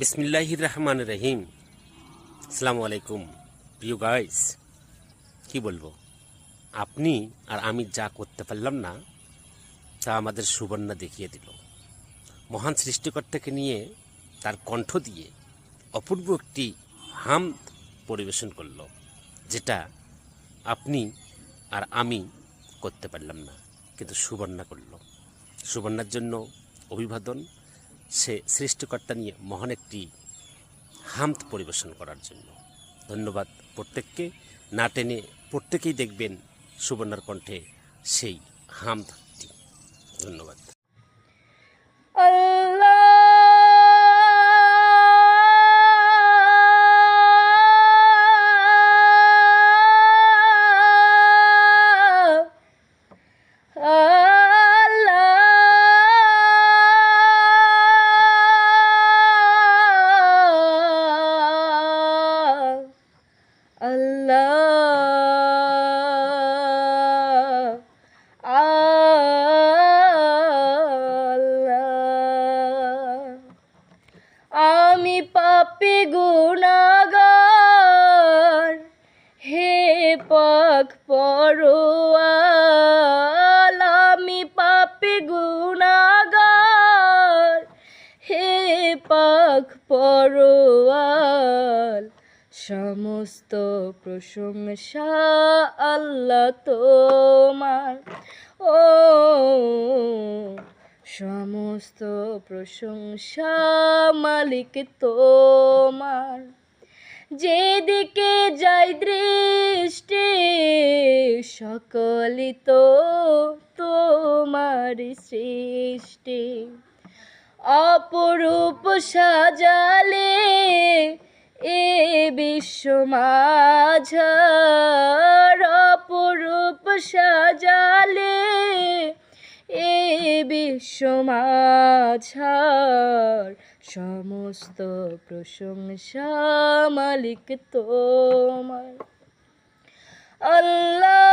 বিসমিল্লাহির রহমানির রহিম। আসসালামু আলাইকুম প্রিয় গাইস। কি বলবো, আপনি আর আমি যা করতে পারলাম না তা আমাদের সুবর্ণা দেখিয়ে দিল। মহান সৃষ্টিকর্তাকে নিয়ে তার কণ্ঠ দিয়ে অপূর্ব একটি হামদ পরিবেশন করলো, যেটা আপনি আর আমি করতে পারলাম না, কিন্তু সুবর্ণা করল। সুবর্ণার জন্য অভিবাদন, সে সৃষ্টিকর্তা নিয়ে মহান একটি হামদ পরিবেশন করার জন্য। ধন্যবাদ প্রত্যেককে। না টেনে প্রত্যেকেই দেখবেন সুবর্ণার কণ্ঠে সেই হামদটি। ধন্যবাদ। আমি পাপী গুনাহগার, হে পাক পরোয়াল। আমি পাপী গুনাহগার, হে পাক পরোয়াল। সমস্ত প্রশংসা আল্লাহ তোমার, ও সমস্ত প্রশংসা মালিক তোমার। যেদিকে যাই দৃষ্টি সকলই তো তোমার সৃষ্টি। অপরূপ সাজালে এ বিশ্ব মাঝার, অপরূপ সাজালে এ বিশ্ব মাঝার। সমস্ত প্রশংসা মালিক তোমার, আল্লাহ।